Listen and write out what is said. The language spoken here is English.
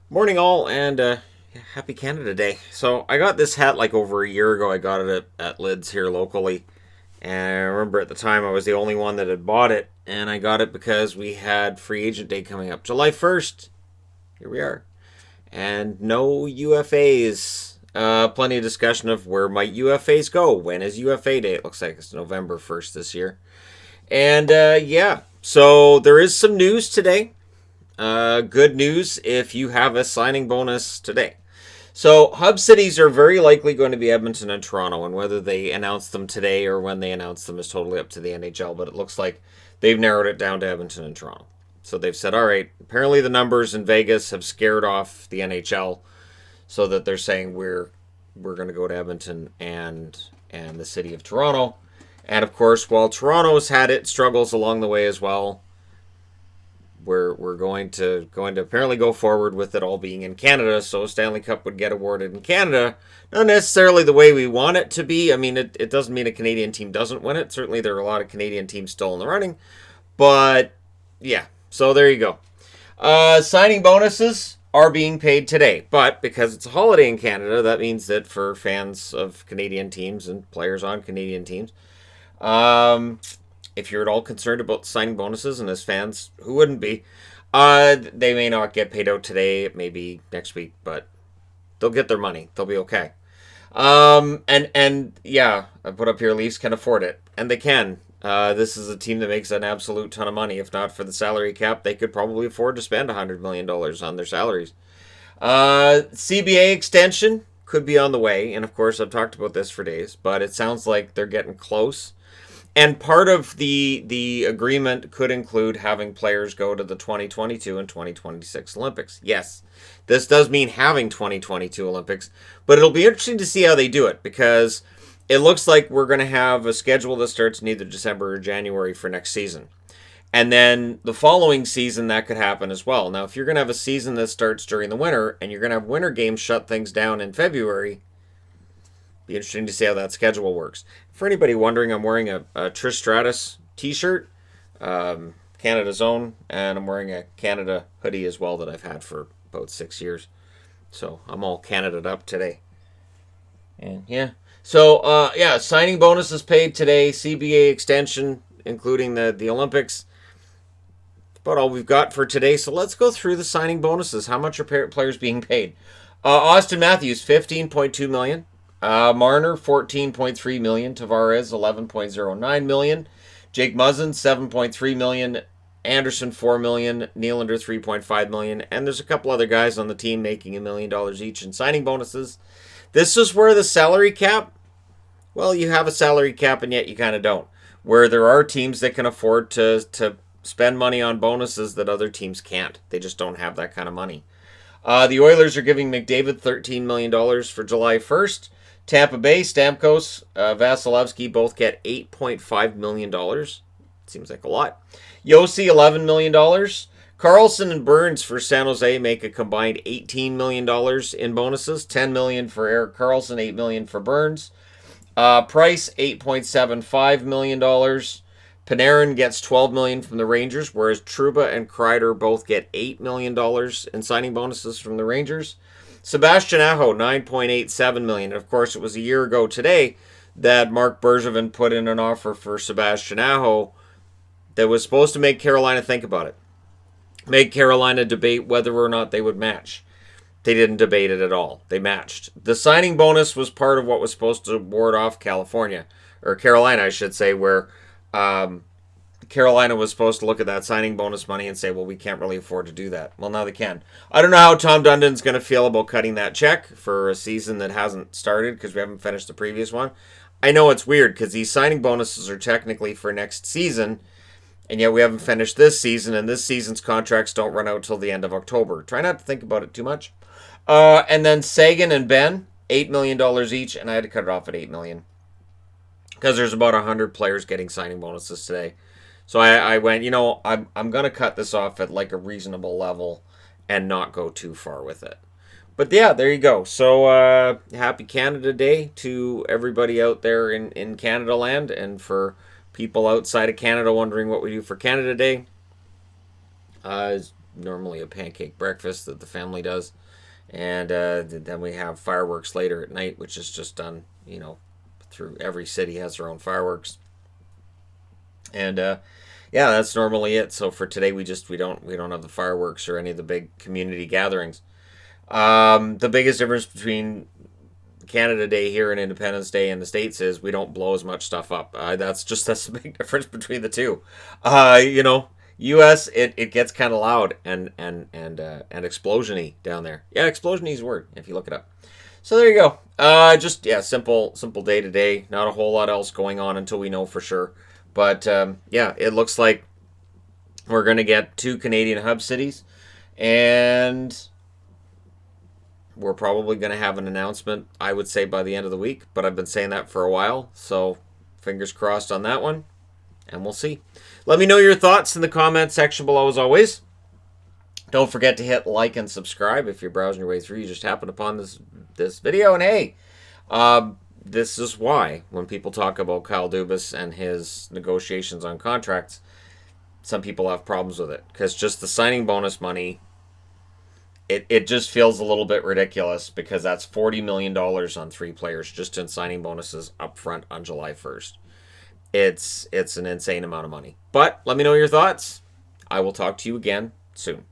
Morning, all, and happy Canada Day. So, I got this hat like over a year ago. I got it at Lids here locally. And I remember at the time I was the only one that had bought it. And I got it because we had Free Agent Day coming up. July 1st. Here we are. And no UFAs. Plenty of discussion of where might UFAs go. When is UFA Day? It looks like it's November 1st this year. And yeah, so there is some news today. Good news if you have a signing bonus today. So, hub cities are very likely going to be Edmonton and Toronto, and whether they announce them today or when they announce them is totally up to the NHL, but it looks like they've narrowed it down to Edmonton and Toronto. So they've said, all right, apparently the numbers in Vegas have scared off the NHL, so that they're saying we're going to go to Edmonton and the city of Toronto. And of course, while Toronto's had its struggles along the way as well, we're going to apparently go forward with it all being in Canada, so Stanley Cup would get awarded in Canada. Not necessarily the way we want it to be. I mean, it doesn't mean a Canadian team doesn't win it. Certainly, there are a lot of Canadian teams still in the running, but yeah. So there you go. Signing bonuses are being paid today, but because it's a holiday in Canada, that means that for fans of Canadian teams and players on Canadian teams, um, if you're at all concerned about signing bonuses, and as fans, who wouldn't be, they may not get paid out today, maybe next week, but they'll get their money. They'll be okay. And yeah, I put up here Leafs can afford it, and they can. This is a team that makes an absolute ton of money. If not for the salary cap, they could probably afford to spend $100 million on their salaries. CBA extension could be on the way, and of course, I've talked about this for days, but it sounds like they're getting close. And part of the agreement could include having players go to the 2022 and 2026 Olympics. Yes, this does mean having 2022 Olympics, but it'll be interesting to see how they do it because it looks like we're going to have a schedule that starts in either December or January for next season. And then the following season, that could happen as well. Now, if you're going to have a season that starts during the winter and you're going to have winter games shut things down in February, be interesting to see how that schedule works. For anybody wondering, I'm wearing a Trish Stratus t-shirt, Canada's own, and I'm wearing a Canada hoodie as well that I've had for about 6 years. So I'm all Canada'd up today. And yeah. So yeah, signing bonuses paid today, CBA extension, including the Olympics. That's about all we've got for today. So let's go through the signing bonuses. How much are players being paid? Austin Matthews, 15.2 million. Marner, 14.3 million. Tavares, 11.09 million. Jake Muzzin, 7.3 million. Anderson, 4 million. Nylander, 3.5 million. And there's a couple other guys on the team making $1 million each in signing bonuses. This is where the salary cap, well, you have a salary cap and yet you kind of don't. Where there are teams that can afford to spend money on bonuses that other teams can't. They just don't have that kind of money. The Oilers are giving McDavid $13 million for July 1st. Tampa Bay, Stamkos, Vasilevsky both get $8.5 million. Seems like a lot. Yossi, $11 million. Carlson and Burns for San Jose make a combined $18 million in bonuses. $10 million for Erik Karlsson, $8 million for Burns. Price, $8.75 million. Panarin gets $12 million from the Rangers, whereas Trouba and Kreider both get $8 million in signing bonuses from the Rangers. Sebastian Aho, $9.87 million. Of course, it was a year ago today that Mark Bergevin put in an offer for Sebastian Aho that was supposed to make Carolina think about it. Make Carolina debate whether or not they would match. They didn't debate it at all. They matched. The signing bonus was part of what was supposed to ward off California, or Carolina, I should say, where Carolina was supposed to look at that signing bonus money and say, well, we can't really afford to do that. Well, now they can. I don't know how Tom Dundon's going to feel about cutting that check for a season that hasn't started because we haven't finished the previous one. I know it's weird because these signing bonuses are technically for next season, and yet we haven't finished this season, and this season's contracts don't run out till the end of October. Try not to think about it too much. And then Sagan and Ben, $8 million each, and I had to cut it off at $8 million because there's about 100 players getting signing bonuses today. So I went, I'm going to cut this off at like a reasonable level and not go too far with it. But yeah, there you go. So happy Canada Day to everybody out there in Canada land, and for people outside of Canada wondering what we do for Canada Day. normally a pancake breakfast that the family does. And then we have fireworks later at night, which is just done, through every city has their own fireworks. And yeah, that's normally it. So for today, we don't have the fireworks or any of the big community gatherings. The biggest difference between Canada Day here and Independence Day in the States is we don't blow as much stuff up. That's the big difference between the two. U.S. it gets kind of loud and explosiony down there. Yeah, explosiony is a word if you look it up. So there you go. Just yeah, simple day to day. Not a whole lot else going on until we know for sure. But yeah, it looks like we're gonna get 2 Canadian hub cities, and we're probably going to have an announcement, I would say, by the end of the week. But I've been saying that for a while. So fingers crossed on that one. And we'll see. Let me know your thoughts in the comment section below as always. Don't forget to hit like and subscribe if you're browsing your way through. You just happened upon this video. And hey, this is why when people talk about Kyle Dubas and his negotiations on contracts, some people have problems with it. Because just the signing bonus money, it just feels a little bit ridiculous because that's $40 million on 3 players just in signing bonuses up front on July 1st. It's an insane amount of money. But let me know your thoughts. I will talk to you again soon.